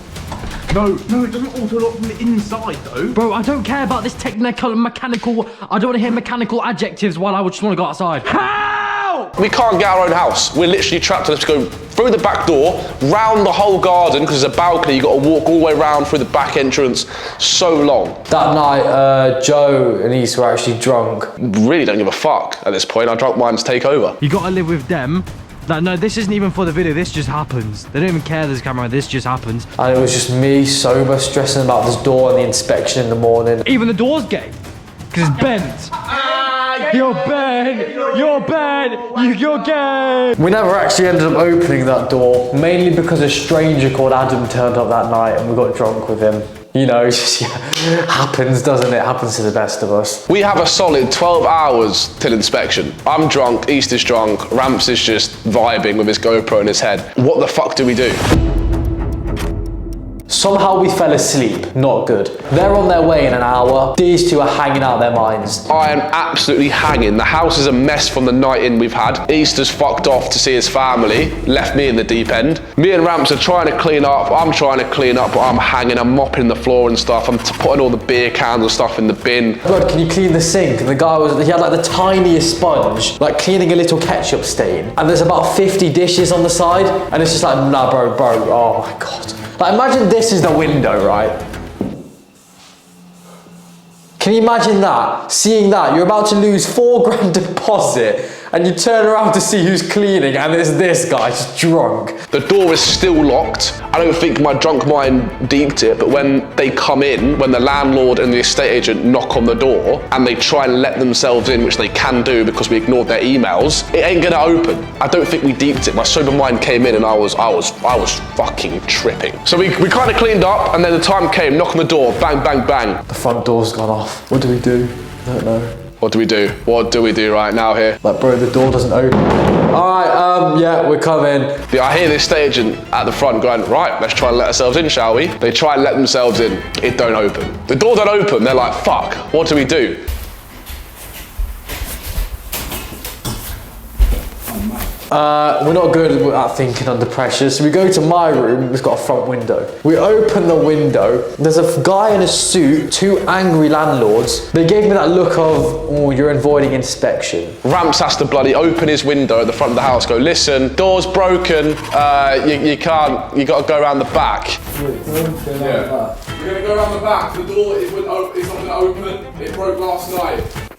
No, it doesn't auto lock from the inside, though. Bro, I don't care about this technical, mechanical. I don't want to hear mechanical adjectives while I just want to go outside. Help! We can't get our own house. We're literally trapped to go through the back door, round the whole garden, because there's a balcony, you've got to walk all the way around through the back entrance. So long. That night, Joe and East were actually drunk. Really don't give a fuck at this point. Our drunk minds take over. You gotta live with them. Like, no, this isn't even for the video, this just happens. They don't even care there's a camera, this just happens. And it was just me sober, stressing about this door and the inspection in the morning. Even the door's gay, because it's bent. You're bent! You're bent! You're gay! We never actually ended up opening that door, mainly because a stranger called Adam turned up that night and we got drunk with him. You know, it's just happens, doesn't it? Happens to the best of us. We have a solid 12 hours till inspection. I'm drunk, East is drunk, Rampz is just vibing with his GoPro in his head. What the fuck do we do? Somehow we fell asleep, not good. They're on their way in an hour. These two are hanging out their minds. I am absolutely hanging. The house is a mess from the night in we've had. East has fucked off to see his family, left me in the deep end. Me and Rampz are trying to clean up. I'm trying to clean up, but I'm hanging. I'm mopping the floor and stuff. I'm putting all the beer cans and stuff in the bin. Blood, can you clean the sink? And the guy he had like the tiniest sponge, like cleaning a little ketchup stain. And there's about 50 dishes on the side. And it's just like, nah, bro, oh my God. Like, imagine this is the window, right? Can you imagine that? Seeing that, you're about to lose £4 grand deposit and you turn around to see who's cleaning and it's this guy just drunk. The door is still locked. I don't think my drunk mind deeped it, but when they come in, when the landlord and the estate agent knock on the door and they try and let themselves in, which they can do because we ignored their emails, it ain't gonna open. I don't think we deeped it. My sober mind came in and I was fucking tripping. So we kind of cleaned up and then the time came, knock on the door, bang, bang, bang. The front door's gone off. What do we do? I don't know. What do we do? What do we do right now here? Like, bro, the door doesn't open. All right, yeah, we're coming. Yeah, I hear the estate agent at the front going, right, let's try and let ourselves in, shall we? They try and let themselves in. It don't open. The door don't open. They're like, fuck, what do we do? We're not good at thinking under pressure, so we go to my room, it's got a front window. We open the window, there's a guy in a suit, two angry landlords. They gave me that look of, oh, you're avoiding inspection. Rampz has to bloody open his window at the front of the house, go, listen, door's broken, you can't, you gotta go around the back. Yeah. We're gonna go around the back, the door is not gonna open, it broke last night.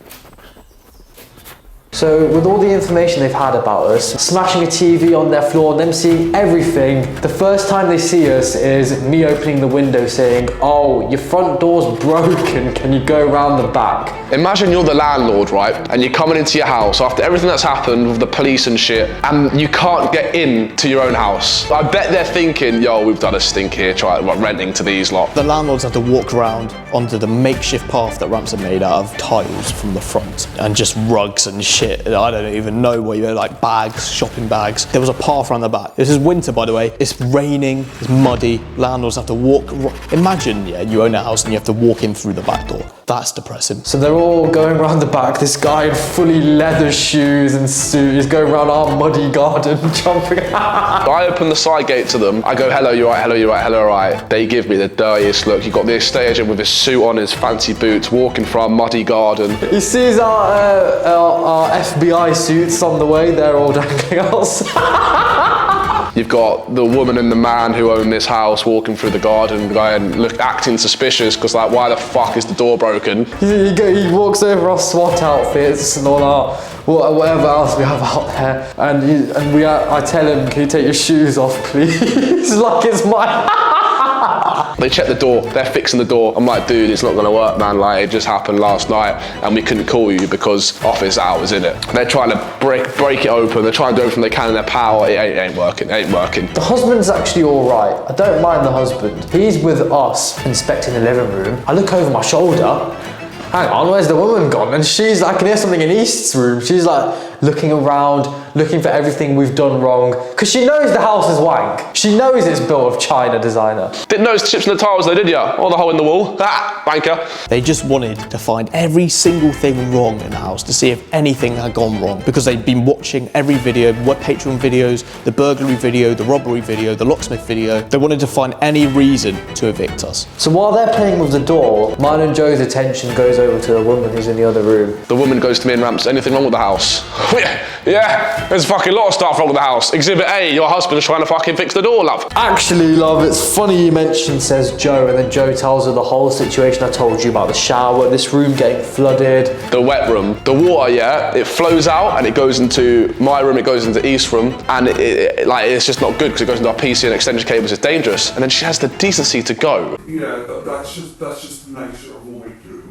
So with all the information they've had about us, smashing a TV on their floor, them seeing everything, the first time they see us is me opening the window saying, oh, your front door's broken, can you go around the back? Imagine you're the landlord, right? And you're coming into your house after everything that's happened with the police and shit, and you can't get in to your own house. I bet they're thinking, yo, we've done a stink here, renting to these lot. The landlords have to walk around onto the makeshift path that Rampz had made out of tiles from the front and just rugs and shit. I don't even know what you like, bags, shopping bags. There was a path around the back. This is winter, by the way. It's raining, it's muddy. Landlords have to walk. Imagine, yeah, you own a house and you have to walk in through the back door. That's depressing. So they're all going around the back. This guy in fully leather shoes and suit is going around our muddy garden, jumping. I open the side gate to them. I go, hello, you right, hello, you right, hello, right. They give me the dirtiest look. You've got the estate agent with his suit on, his fancy boots, walking through our muddy garden. He sees our FBI suits on the way. They're all dangling outside. You've got the woman and the man who own this house walking through the garden, going, acting suspicious because like, why the fuck is the door broken? He walks over our SWAT outfits and all our whatever else we have out there, and I tell him, can you take your shoes off, please? Like it's my. They check the door, they're fixing the door. I'm like, dude, it's not gonna work, man. Like, it just happened last night and we couldn't call you because office hours, innit? They're trying to break it open. They're trying to do everything they can in their power. It ain't working. The husband's actually all right. I don't mind the husband. He's with us inspecting the living room. I look over my shoulder. Hang on, where's the woman gone? And she's, I can hear something in East's room. She's like looking around, looking for everything we've done wrong. Because she knows the house is wank. She knows it's built of China designer. Didn't notice the chips in the tiles though, did ya? Or the hole in the wall. Ah, banker. They just wanted to find every single thing wrong in the house to see if anything had gone wrong, because they'd been watching every video, what Patreon videos, the burglary video, the robbery video, the locksmith video. They wanted to find any reason to evict us. So while they're playing with the door, mine and Joe's attention goes over to the woman who's in the other room. The woman goes to me and Rampz, anything wrong with the house? Yeah, there's a fucking lot of stuff wrong with the house. Exhibit A, your husband's trying to fucking fix the door, love. Actually, love, it's funny you mentioned, says Joe, and then Joe tells her the whole situation I told you about, the shower, this room getting flooded. The wet room, the water, yeah, it flows out and it goes into my room, it goes into East's room, and it's just not good because it goes into our PC and extension cables, it's dangerous. And then she has the decency to go. Yeah, that's just the nature of what we do.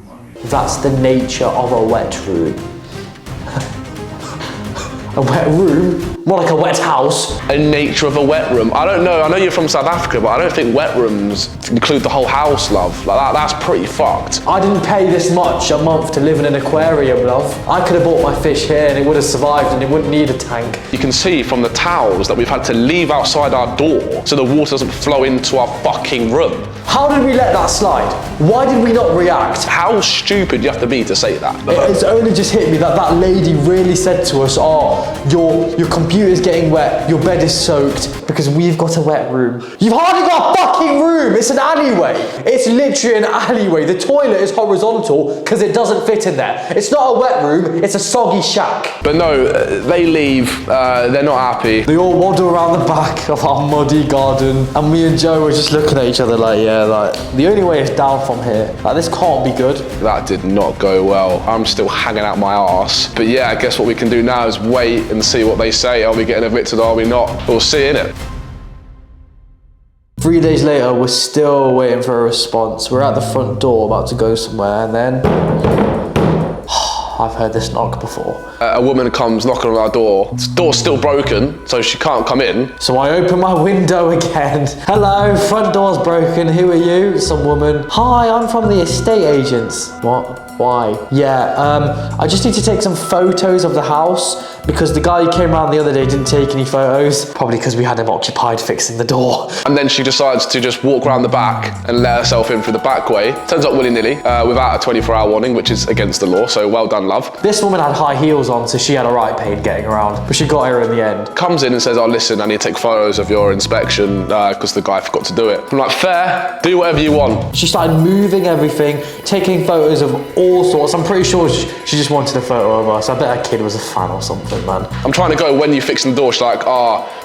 That's the nature of a wet room. A wet room? More like a wet house. A nature of a wet room. I don't know, I know you're from South Africa, but I don't think wet rooms include the whole house, love. Like that's pretty fucked. I didn't pay this much a month to live in an aquarium, love. I could have bought my fish here and it would have survived and it wouldn't need a tank. You can see from the towels that we've had to leave outside our door so the water doesn't flow into our fucking room. How did we let that slide? Why did we not react? How stupid do you have to be to say that? It's only just hit me that that lady really said to us, oh, your computer's getting wet, your bed is soaked because we've got a wet room. You've hardly got a fucking room, it's an alleyway. It's literally an alleyway. The toilet is horizontal because it doesn't fit in there. It's not a wet room, it's a soggy shack. But no, they leave, they're not happy. They all waddle around the back of our muddy garden and me and Joe were just looking at each other like, yeah, like, the only way is down from here. Like, this can't be good. That did not go well. I'm still hanging out my arse. But yeah, I guess what we can do now is wait and see what they say. Are we getting evicted or are we not? We'll see, innit? 3 days later, we're still waiting for a response. We're at the front door about to go somewhere and then I've heard this knock before. A woman comes knocking on our door. The door's still broken, so she can't come in. So I open my window again. Hello, front door's broken. Who are you? Some woman. Hi, I'm from the estate agents. What? Why? Yeah, I just need to take some photos of the house because the guy who came around the other day didn't take any photos. Probably because we had him occupied fixing the door. And then she decides to just walk around the back and let herself in through the back way. Turns up willy-nilly, without a 24-hour warning, which is against the law, so well done, love. This woman had high heels on, so she had a right pain getting around, but she got her in the end. Comes in and says, oh, listen, I need to take photos of your inspection because the guy forgot to do it. I'm like, fair, do whatever you want. She started moving everything, taking photos of all sorts. I'm pretty sure she just wanted a photo of us. I bet her kid was a fan or something, man. I'm trying to go, when you fixing the door, she's like,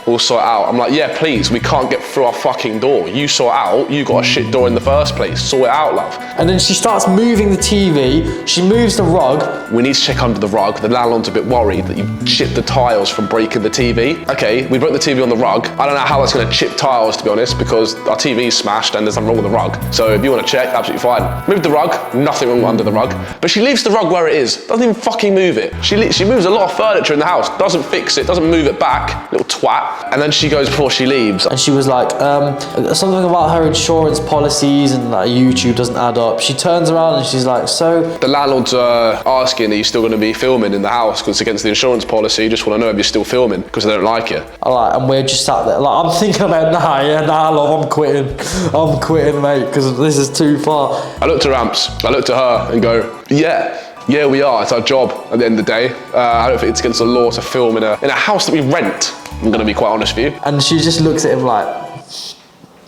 we'll sort it out. I'm like, yeah, please, we can't get through our fucking door. You sort it out, you got a shit door in the first place. Sort it out, love. And then she starts moving the TV, she moves the rug. We need to check under the rug. The landlord's a bit worried that you chipped the tiles from breaking the TV. Okay, we broke the TV on the rug. I don't know how that's gonna chip tiles, to be honest, because our TV's smashed and there's something wrong with the rug. So if you wanna check, absolutely fine. Move the rug, nothing wrong under the rug. But she leaves the rug where it is, doesn't even fucking move it. She moves a lot of furniture in the house, doesn't fix it, doesn't move it back, little twat. And then she goes before she leaves. And she was like, something about her insurance policies and like YouTube doesn't add up. She turns around and she's like, so? The landlord's asking, are you still gonna be filming in the house because it's against the insurance policy? Just wanna know if you're still filming because they don't like you. And we're just sat there, like, I'm thinking about, nah, love, I'm quitting, mate, because this is too far. I looked at Rampz, I looked at her and go, yeah, we are. It's our job at the end of the day. I don't think it's against the law to film in a house that we rent. I'm gonna be quite honest with you. And she just looks at him like,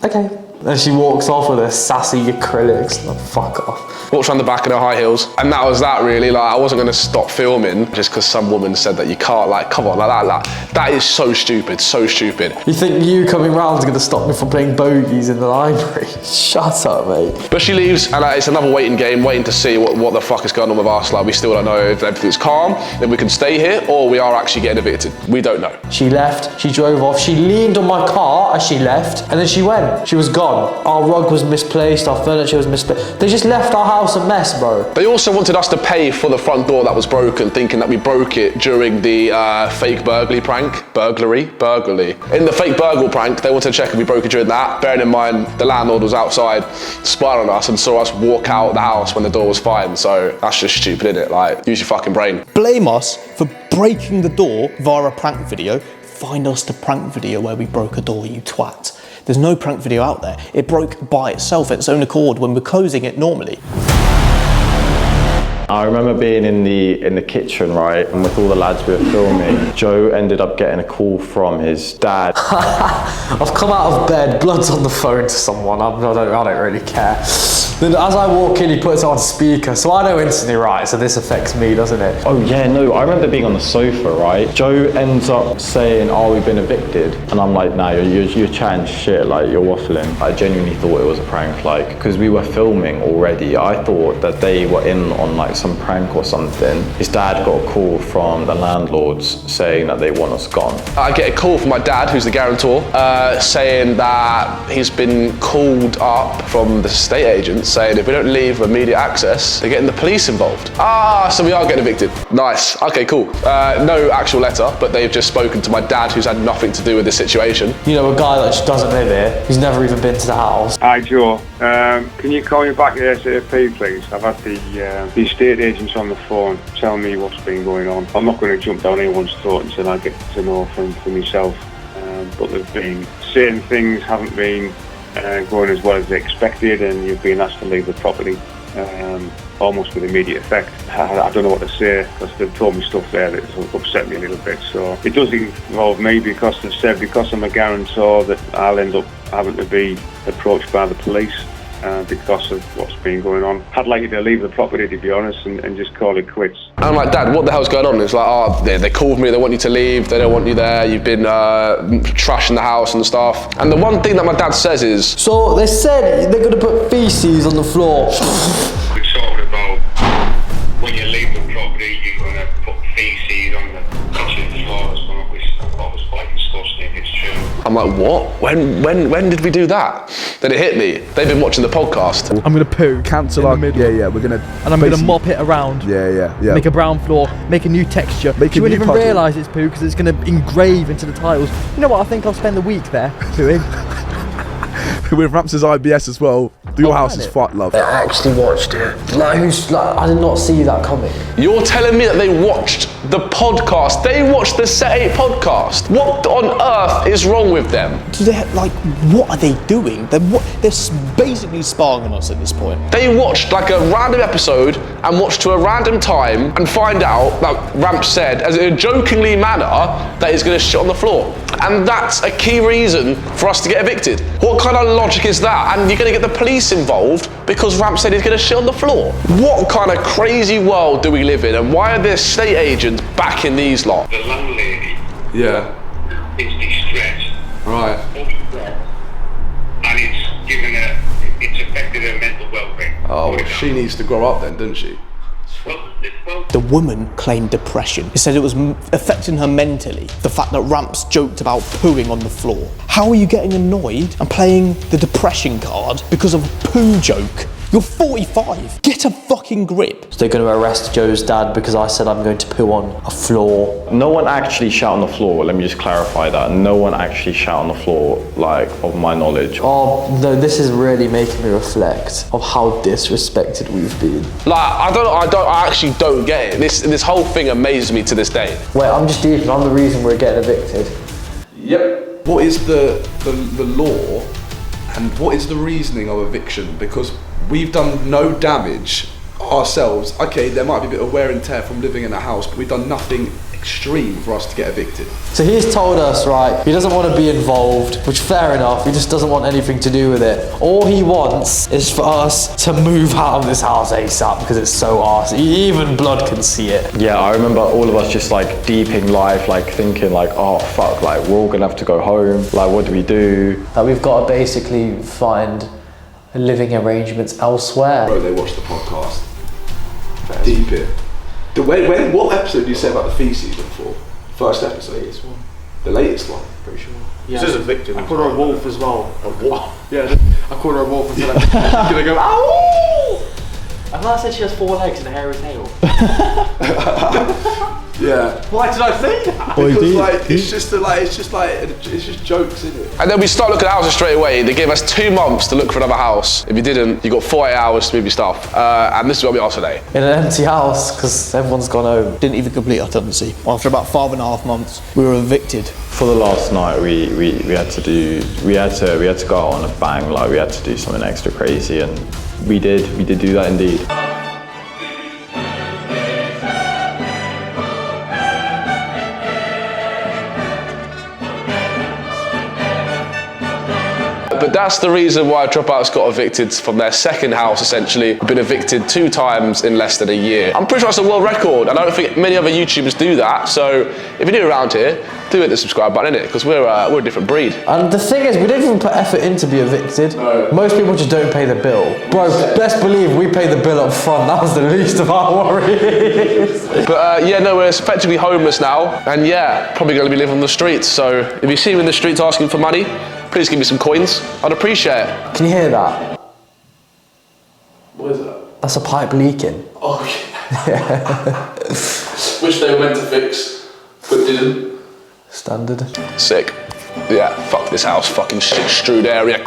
okay. And she walks off with her sassy acrylics. Like, fuck off. Walks around the back in her high heels. And that was that really. Like, I wasn't gonna stop filming just because some woman said that you can't. Like, come on, that is so stupid, so stupid. You think you coming round is gonna stop me from playing bogeys in the library? Shut up, mate. But she leaves, and it's another waiting game, waiting to see what the fuck is going on with us. Like, we still don't know if everything's calm, if we can stay here, or we are actually getting evicted. We don't know. She left, she drove off, she leaned on my car as she left, and then she went. She was gone. Our rug was misplaced, our furniture was misplaced. They just left our house a mess, bro. They also wanted us to pay for the front door that was broken, thinking that we broke it during the fake burglary prank. Burglary? In the fake burgle prank, they wanted to check if we broke it during that. Bearing in mind, the landlord was outside spying on us and saw us walk out the house when the door was fine. So that's just stupid, innit? Like, use your fucking brain. Blame us for breaking the door via a prank video. Find us the prank video where we broke a door, you twat. There's no prank video out there. It broke by itself at its own accord when we're closing it normally. I remember being in the kitchen, right, and with all the lads we were filming, Joe ended up getting a call from his dad. I've come out of bed, blood's on the phone to someone, I don't really care. Then as I walk in, he puts it on speaker, so I know instantly, right, so this affects me, doesn't it? Oh yeah, no, I remember being on the sofa, right? Joe ends up saying, oh, we've been evicted. And I'm like, nah, you're chatting shit, like, you're waffling. I genuinely thought it was a prank, like, because we were filming already. I thought that they were in on, like, some prank or something. His dad got a call from the landlords saying that they want us gone. I get a call from my dad, who's the guarantor, saying that he's been called up from the estate agents saying if we don't leave with immediate access, they're getting the police involved. So we are getting evicted. Nice. Okay, cool. No actual letter, but they've just spoken to my dad, who's had nothing to do with this situation. You know, a guy that just doesn't live here, he's never even been to the house. Hi Joe, can you call me back ASAP please? I've had the estate agents on the phone telling me what's been going on. I'm not going to jump down anyone's throat until I get to know for myself, but they've been saying things haven't been going as well as they expected, and you've been asked to leave the property almost with immediate effect. I don't know what to say because they've told me stuff there that's upset me a little bit. So it does involve me because they've said because I'm a guarantor that I'll end up having to be approached by the police because of what's been going on. I'd like you to leave the property, to be honest, and just call it quits. I'm like, Dad, what the hell's going on? It's like, oh, they called me, they want you to leave, they don't want you there, you've been trashing the house and stuff. And the one thing that my dad says is... So they said they're going to put feces on the floor. We're talking about when you leave the property, you're going to put feces on the kitchen floor. That was quite disgusting, it's true. I'm like, what? When did we do that? Then it hit me. They've been watching the podcast. I'm gonna poo. Cancel our... Yeah, we're gonna... And I'm gonna mop it around. Yeah. Make a brown floor, make a new texture. Make you a won't new even puddle. realise it's poo because it's gonna engrave into the tiles. You know what? I think I'll spend the week there pooing. With Rampz's IBS as well. Your house is fucked, love. They actually watched it. I did not see that coming. You're telling me that they watched the podcast? They watched the Set 8 podcast? What on earth is wrong with them? What are they doing? They're basically spying on us at this point. They watched like a random episode and watched to a random time and find out, like Rampz said, as in a jokingly manner, that he's gonna shit on the floor. And that's a key reason for us to get evicted. What kind of logic is that? And you're gonna get the police involved because Rampz said he's gonna shit on the floor. What kind of crazy world do we live in? And why are the estate agents backing these lot? The landlady Yeah. is distressed. Right. And it's affected her mental well-being. Oh, well, she needs to grow up then, doesn't she? The woman claimed depression. It said it was affecting her mentally. The fact that Rampz joked about pooing on the floor. How are you getting annoyed and playing the depression card because of a poo joke? You're 45. Get a fucking grip. So they're going to arrest Joe's dad because I said I'm going to poo on a floor. No one actually shot on the floor, let me just clarify that. No one actually shot on the floor, like, of my knowledge. Oh, no, this is really making me reflect of how disrespected we've been. Like, I actually don't get it. This whole thing amazes me to this day. Wait, I'm just deep, I'm the reason we're getting evicted. Yep. What is the law and what is the reasoning of eviction? Because we've done no damage ourselves. Okay, there might be a bit of wear and tear from living in a house, but we've done nothing extreme for us to get evicted. So he's told us, right, he doesn't want to be involved, which fair enough, he just doesn't want anything to do with it. All he wants is for us to move out of this house ASAP because it's so arsey. Even blood can see it. Yeah, I remember all of us just like deep in life, like thinking like, oh fuck, like we're all gonna have to go home. Like, what do we do? That we've got to basically find living arrangements elsewhere. Bro, they watched the podcast. Deep it. What episode do you say about the feces before? First episode. Latest one. The latest one. Pretty sure. This is Evicted. I called her a wolf as well. A what? Yeah, I called her a wolf until she's gonna go, ow! I thought I said she has 4 legs and a hairy tail. Yeah. Why did I say that? Because like it's just jokes, isn't it? And then we start looking at houses straight away. They gave us 2 months to look for another house. If you didn't, you got 48 hours to move your stuff. And this is what we are today. In an empty house because everyone's gone home. Didn't even complete our tenancy. After about 5.5 months, we were evicted. For the last night, we had to go out on a bang. Like, we had to do something extra crazy, and we did do that indeed. But that's the reason why Dropouts got evicted from their second house, essentially. Been evicted 2 times in less than a year. I'm pretty sure that's a world record. I don't think many other YouTubers do that. So if you're new around here, do hit the subscribe button, innit? Because we're a different breed. And the thing is, we didn't even put effort in to be evicted. No. Most people just don't pay the bill. Bro, best believe we paid the bill up front. That was the least of our worries. But yeah, no, we're effectively homeless now. And yeah, probably going to be living on the streets. So if you see me in the streets asking for money, please give me some coins. I'd appreciate it. Can you hear that? What is that? That's a pipe leaking. Oh yeah. Which they were meant to fix, but didn't. Standard. Sick. Yeah, fuck this house, fucking shit strewed area.